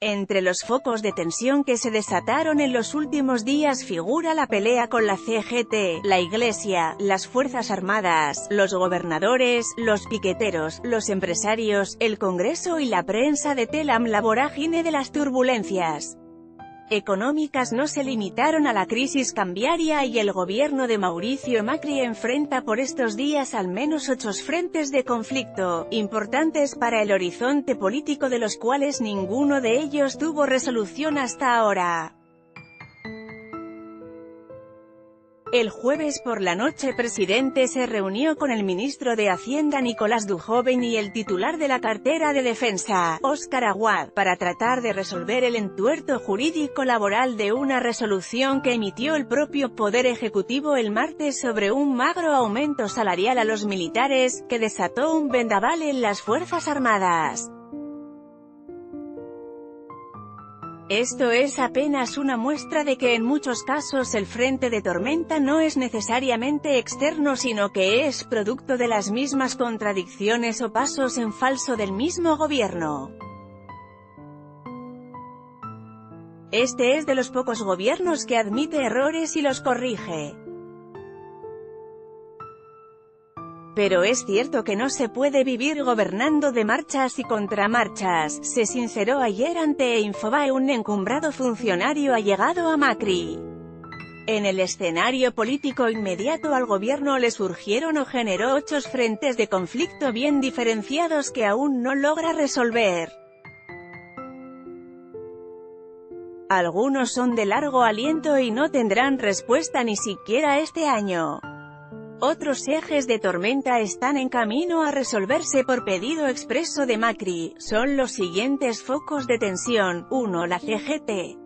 Entre los focos de tensión que se desataron en los últimos días figura la pelea con la CGT, la Iglesia, las Fuerzas Armadas, los gobernadores, los piqueteros, los empresarios, el Congreso y la prensa de Telam. La vorágine de las turbulencias económicas no se limitaron a la crisis cambiaria y el gobierno de Mauricio Macri enfrenta por estos días al menos 8 frentes de conflicto, importantes para el horizonte político de los cuales ninguno de ellos tuvo resolución hasta ahora. El jueves por la noche presidente se reunió con el ministro de Hacienda Nicolás Dujoven y el titular de la cartera de Defensa, Óscar Aguad, para tratar de resolver el entuerto jurídico laboral de una resolución que emitió el propio Poder Ejecutivo el martes sobre un magro aumento salarial a los militares, que desató un vendaval en las Fuerzas Armadas. Esto es apenas una muestra de que en muchos casos el frente de tormenta no es necesariamente externo sino que es producto de las mismas contradicciones o pasos en falso del mismo gobierno. Este es de los pocos gobiernos que admite errores y los corrige. Pero es cierto que no se puede vivir gobernando de marchas y contramarchas, se sinceró ayer ante Infobae un encumbrado funcionario allegado a Macri. En el escenario político inmediato al gobierno le surgieron o generó 8 frentes de conflicto bien diferenciados que aún no logra resolver. Algunos son de largo aliento y no tendrán respuesta ni siquiera este año. Otros ejes de tormenta están en camino a resolverse por pedido expreso de Macri. Son los siguientes focos de tensión. 1. La CGT.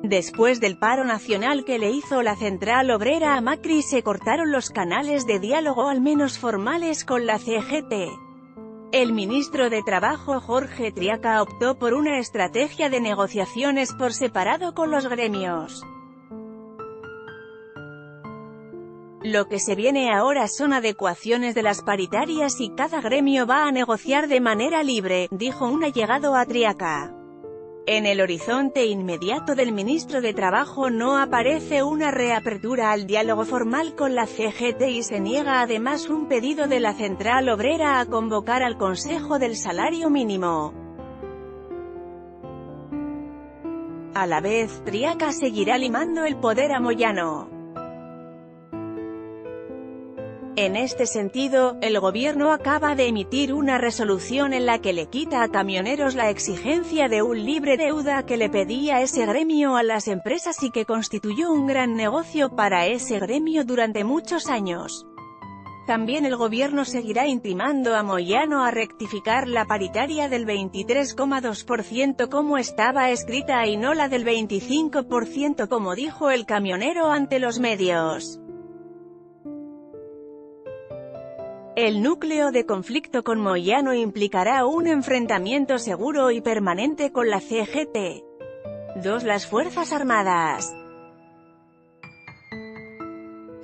Después del paro nacional que le hizo la Central Obrera a Macri se cortaron los canales de diálogo al menos formales con la CGT. El ministro de Trabajo Jorge Triaca optó por una estrategia de negociaciones por separado con los gremios. Lo que se viene ahora son adecuaciones de las paritarias y cada gremio va a negociar de manera libre, dijo un allegado a Triaca. En el horizonte inmediato del ministro de Trabajo no aparece una reapertura al diálogo formal con la CGT y se niega además un pedido de la Central Obrera a convocar al Consejo del Salario Mínimo. A la vez, Triaca seguirá limando el poder a Moyano. En este sentido, el gobierno acaba de emitir una resolución en la que le quita a camioneros la exigencia de un libre deuda que le pedía ese gremio a las empresas y que constituyó un gran negocio para ese gremio durante muchos años. También el gobierno seguirá intimando a Moyano a rectificar la paritaria del 23,2% como estaba escrita y no la del 25% como dijo el camionero ante los medios. El núcleo de conflicto con Moyano implicará un enfrentamiento seguro y permanente con la CGT. 2. Las Fuerzas Armadas.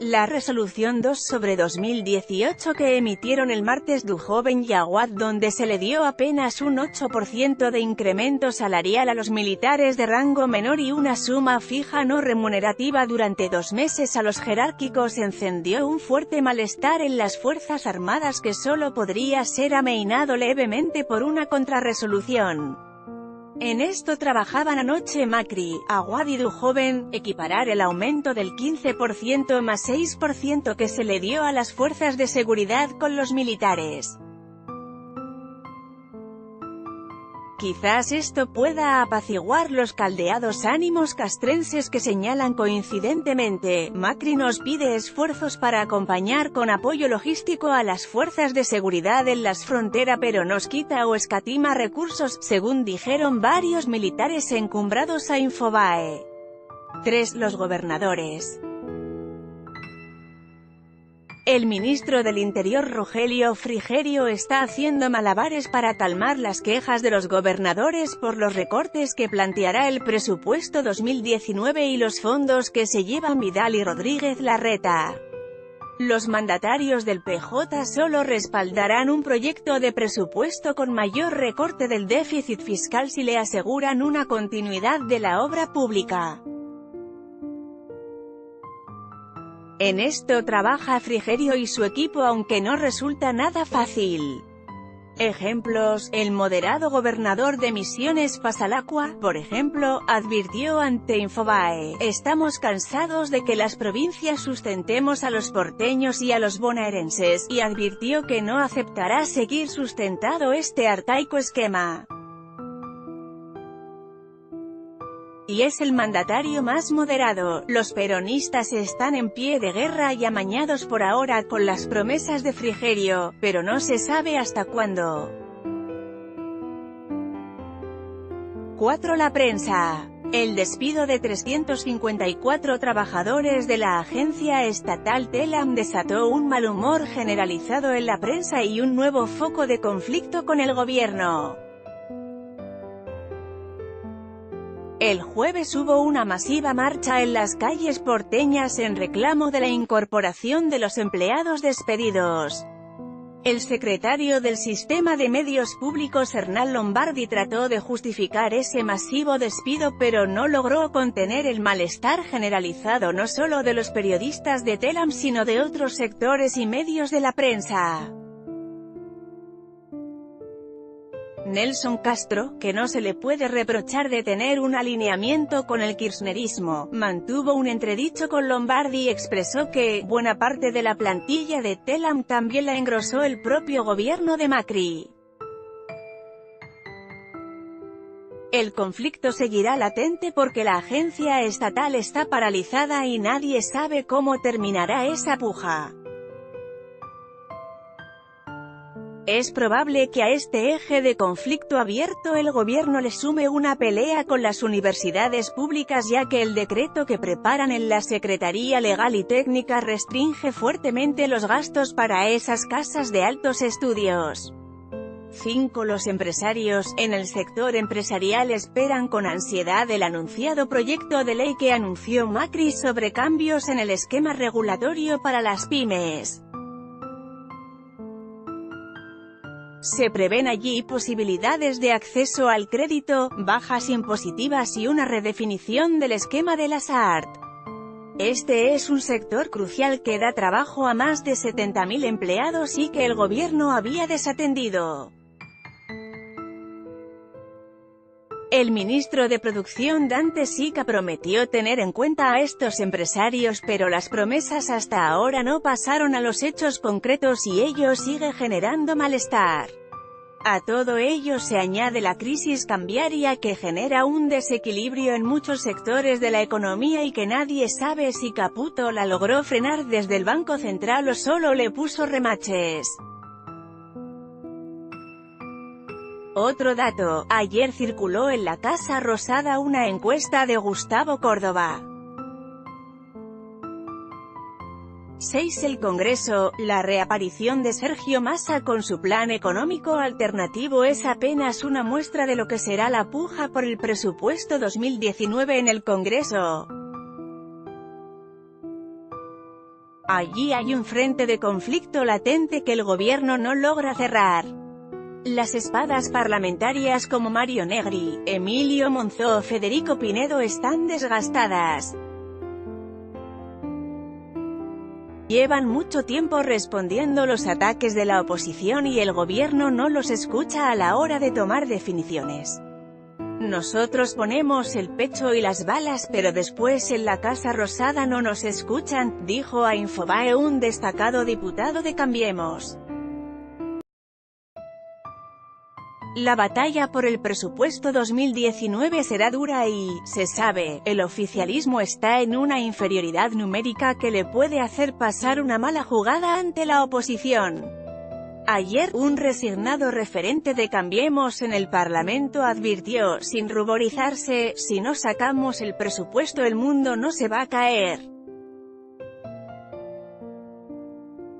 La resolución 2/2018 que emitieron el martes Dujoven y Aguad donde se le dio apenas un 8% de incremento salarial a los militares de rango menor y una suma fija no remunerativa durante 2 meses a los jerárquicos encendió un fuerte malestar en las Fuerzas Armadas que solo podría ser amainado levemente por una contrarresolución. En esto trabajaban anoche Macri, Aguad y Dujoven, equiparar el aumento del 15% más 6% que se le dio a las fuerzas de seguridad con los militares. Quizás esto pueda apaciguar los caldeados ánimos castrenses que señalan coincidentemente, Macri nos pide esfuerzos para acompañar con apoyo logístico a las fuerzas de seguridad en las fronteras pero nos quita o escatima recursos, según dijeron varios militares encumbrados a Infobae. 3. Los gobernadores. El ministro del Interior Rogelio Frigerio está haciendo malabares para calmar las quejas de los gobernadores por los recortes que planteará el presupuesto 2019 y los fondos que se llevan Vidal y Rodríguez Larreta. Los mandatarios del PJ solo respaldarán un proyecto de presupuesto con mayor recorte del déficit fiscal si le aseguran una continuidad de la obra pública. En esto trabaja Frigerio y su equipo, aunque no resulta nada fácil. Ejemplos: el moderado gobernador de Misiones Pasalacqua, por ejemplo, advirtió ante Infobae: "Estamos cansados de que las provincias sustentemos a los porteños y a los bonaerenses", y advirtió que no aceptará seguir sustentado este arcaico esquema. Y es el mandatario más moderado. Los peronistas están en pie de guerra y amañados por ahora con las promesas de Frigerio, pero no se sabe hasta cuándo. 4. La prensa. El despido de 354 trabajadores de la agencia estatal Telam desató un mal humor generalizado en la prensa y un nuevo foco de conflicto con el gobierno. El jueves hubo una masiva marcha en las calles porteñas en reclamo de la incorporación de los empleados despedidos. El secretario del Sistema de Medios Públicos, Hernán Lombardi, trató de justificar ese masivo despido, pero no logró contener el malestar generalizado no solo de los periodistas de Telam sino de otros sectores y medios de la prensa. Nelson Castro, que no se le puede reprochar de tener un alineamiento con el kirchnerismo, mantuvo un entredicho con Lombardi y expresó que buena parte de la plantilla de Telam también la engrosó el propio gobierno de Macri. El conflicto seguirá latente porque la agencia estatal está paralizada y nadie sabe cómo terminará esa puja. Es probable que a este eje de conflicto abierto el gobierno le sume una pelea con las universidades públicas, ya que el decreto que preparan en la Secretaría Legal y Técnica restringe fuertemente los gastos para esas casas de altos estudios. 5. Los empresarios. En el sector empresarial esperan con ansiedad el anunciado proyecto de ley que anunció Macri sobre cambios en el esquema regulatorio para las pymes. Se prevén allí posibilidades de acceso al crédito, bajas impositivas y una redefinición del esquema de las ART. Este es un sector crucial que da trabajo a más de 70.000 empleados y que el gobierno había desatendido. El ministro de Producción Dante Sica prometió tener en cuenta a estos empresarios, pero las promesas hasta ahora no pasaron a los hechos concretos y ello sigue generando malestar. A todo ello se añade la crisis cambiaria que genera un desequilibrio en muchos sectores de la economía y que nadie sabe si Caputo la logró frenar desde el Banco Central o solo le puso remaches. Otro dato: ayer circuló en la Casa Rosada una encuesta de Gustavo Córdoba. 6. El Congreso. La reaparición de Sergio Massa con su plan económico alternativo es apenas una muestra de lo que será la puja por el presupuesto 2019 en el Congreso. Allí hay un frente de conflicto latente que el gobierno no logra cerrar. Las espadas parlamentarias como Mario Negri, Emilio Monzó o Federico Pinedo están desgastadas. Llevan mucho tiempo respondiendo los ataques de la oposición y el gobierno no los escucha a la hora de tomar definiciones. Nosotros ponemos el pecho y las balas, pero después en la Casa Rosada no nos escuchan, dijo a Infobae un destacado diputado de Cambiemos. La batalla por el presupuesto 2019 será dura y, se sabe, el oficialismo está en una inferioridad numérica que le puede hacer pasar una mala jugada ante la oposición. Ayer, un resignado referente de Cambiemos en el Parlamento advirtió, sin ruborizarse: si no sacamos el presupuesto el mundo no se va a caer.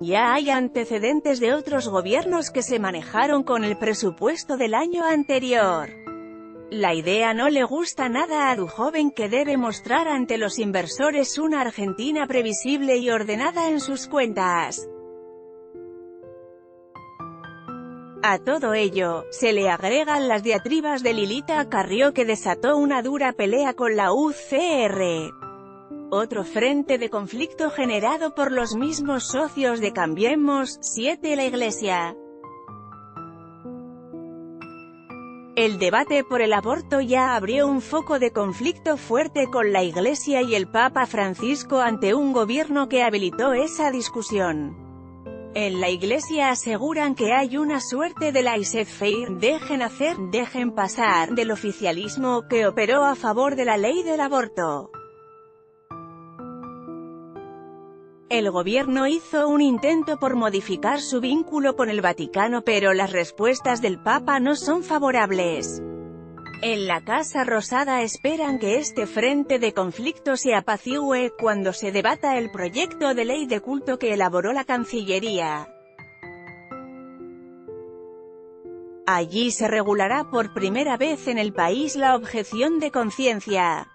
Ya hay antecedentes de otros gobiernos que se manejaron con el presupuesto del año anterior. La idea no le gusta nada a Dujoven, que debe mostrar ante los inversores una Argentina previsible y ordenada en sus cuentas. A todo ello, se le agregan las diatribas de Lilita Carrió, que desató una dura pelea con la UCR. Otro frente de conflicto generado por los mismos socios de Cambiemos, 7 la Iglesia. El debate por el aborto ya abrió un foco de conflicto fuerte con la Iglesia y el Papa Francisco ante un gobierno que habilitó esa discusión. En la Iglesia aseguran que hay una suerte de laissez-faire, dejen hacer, dejen pasar, del oficialismo, que operó a favor de la ley del aborto. El gobierno hizo un intento por modificar su vínculo con el Vaticano, pero las respuestas del Papa no son favorables. En la Casa Rosada esperan que este frente de conflicto se apacigüe cuando se debata el proyecto de ley de culto que elaboró la Cancillería. Allí se regulará por primera vez en el país la objeción de conciencia.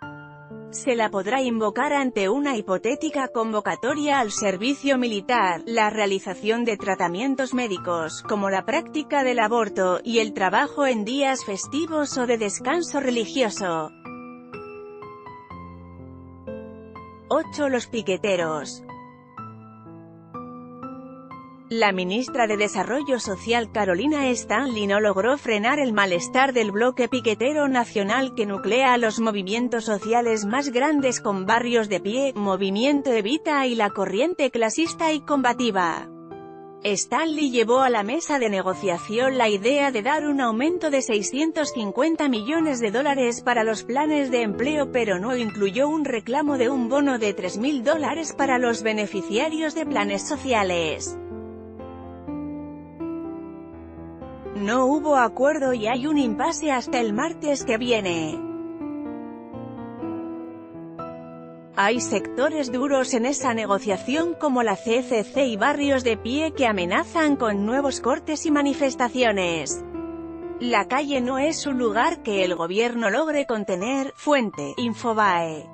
Se la podrá invocar ante una hipotética convocatoria al servicio militar, la realización de tratamientos médicos, como la práctica del aborto, y el trabajo en días festivos o de descanso religioso. 8. Los piqueteros. La ministra de Desarrollo Social Carolina Stanley no logró frenar el malestar del bloque piquetero nacional que nuclea a los movimientos sociales más grandes con Barrios de Pie, Movimiento Evita y la corriente clasista y combativa. Stanley llevó a la mesa de negociación la idea de dar un aumento de $650 millones para los planes de empleo, pero no incluyó un reclamo de un bono de $3.000 para los beneficiarios de planes sociales. No hubo acuerdo y hay un impasse hasta el martes que viene. Hay sectores duros en esa negociación como la CCC y Barrios de Pie que amenazan con nuevos cortes y manifestaciones. La calle no es un lugar que el gobierno logre contener. Fuente: Infobae.